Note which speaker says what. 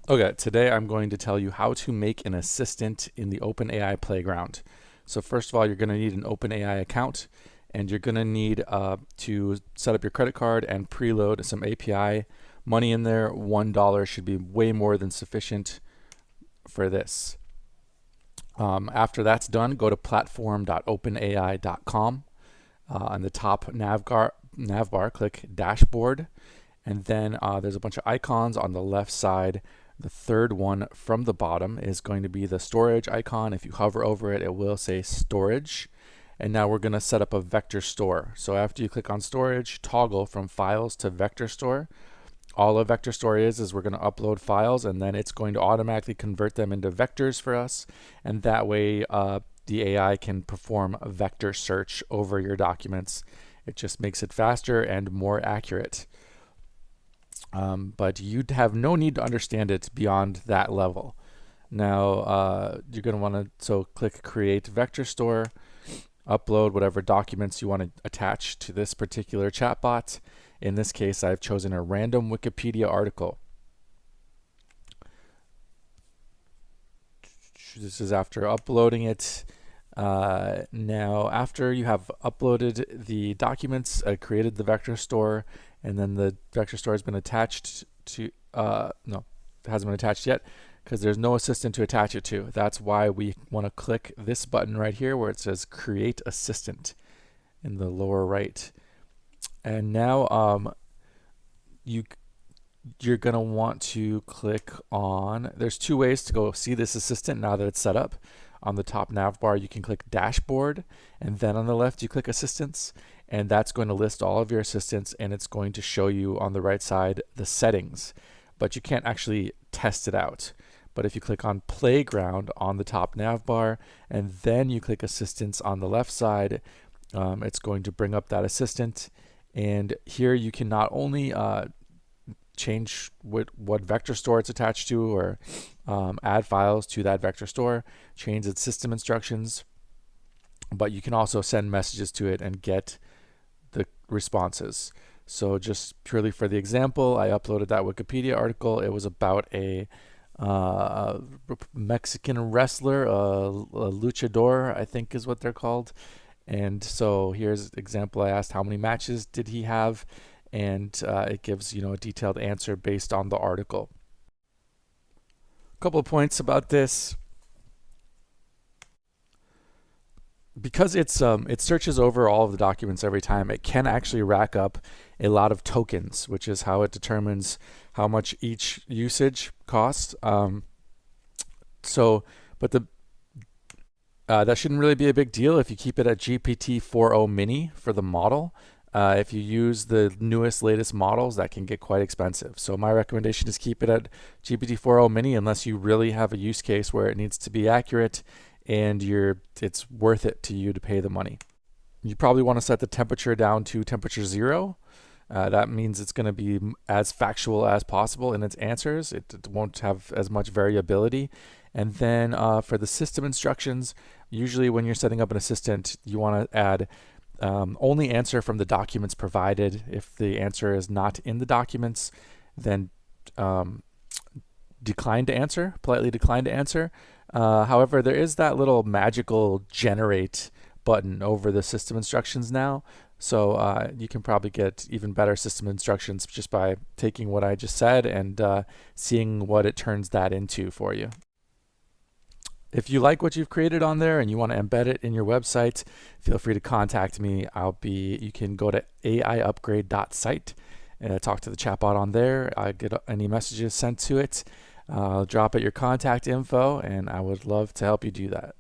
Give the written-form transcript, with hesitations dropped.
Speaker 1: Okay, today I'm going to tell you how to make an assistant in the OpenAI Playground. So first of all, you're going to need an OpenAI account, and you're going to need to set up your credit card and preload some API money in there. $1 should be way more than sufficient for this. After that's done, go to platform.openai.com. On the top navbar, click Dashboard, and then there's a bunch of icons on the left side. The third one from the bottom is going to be the storage icon. If you hover over it, it will say storage. And now we're going to set up a vector store. So after you click on storage, toggle from files to vector store. All a vector store is we're going to upload files, and then it's going to automatically convert them into vectors for us. And that way the AI can perform a vector search over your documents. It just makes it faster and more accurate. But you'd have no need to understand it beyond that level. Now you're going to want to click Create Vector Store, upload whatever documents you want to attach to this particular chatbot. In this case, I've chosen a random Wikipedia article. This is after uploading it. Now, after you have uploaded the documents, created the vector store, and then the vector store has been attached to, no, it hasn't been attached yet because there's no assistant to attach it to. That's why we want to click this button right here where it says Create Assistant in the lower right. And now you're going to want to click on, there's two ways to go see this assistant now that it's set up. On the top nav bar, you can click Dashboard, and then on the left, you click Assistants, and that's going to list all of your assistants, and it's going to show you on the right side the settings, but you can't actually test it out. But if you click on Playground on the top nav bar, and then you click Assistants on the left side, it's going to bring up that assistant, and here you can not only change what vector store it's attached to, or add files to that vector store, change its system instructions, but you can also send messages to it and get the responses. So just purely for the example, I uploaded that Wikipedia article. It was about a Mexican wrestler, a luchador, I think is what they're called. And so here's an example. I asked how many matches did he have, and it gives a detailed answer based on the article. A couple of points about this. Because it searches over all of the documents every time, it can actually rack up a lot of tokens, which is how it determines how much each usage costs. But that shouldn't really be a big deal if you keep it at GPT-4o mini for the model. If you use the newest, latest models, that can get quite expensive. So my recommendation is keep it at GPT-4o mini unless you really have a use case where it needs to be accurate and it's worth it to you to pay the money. You probably want to set the temperature down to temperature 0. That means it's going to be as factual as possible in its answers. It won't have as much variability. And then for the system instructions, usually when you're setting up an assistant, you want to add only answer from the documents provided. If the answer is not in the documents, then decline to answer, politely decline to answer. However, there is that little magical generate button over the system instructions now. So you can probably get even better system instructions just by taking what I just said and seeing what it turns that into for you. If you like what you've created on there and you want to embed it in your website, feel free to contact me. You can go to aiupgrade.site and talk to the chatbot on there. I get any messages sent to it. I'll drop it your contact info, and I would love to help you do that.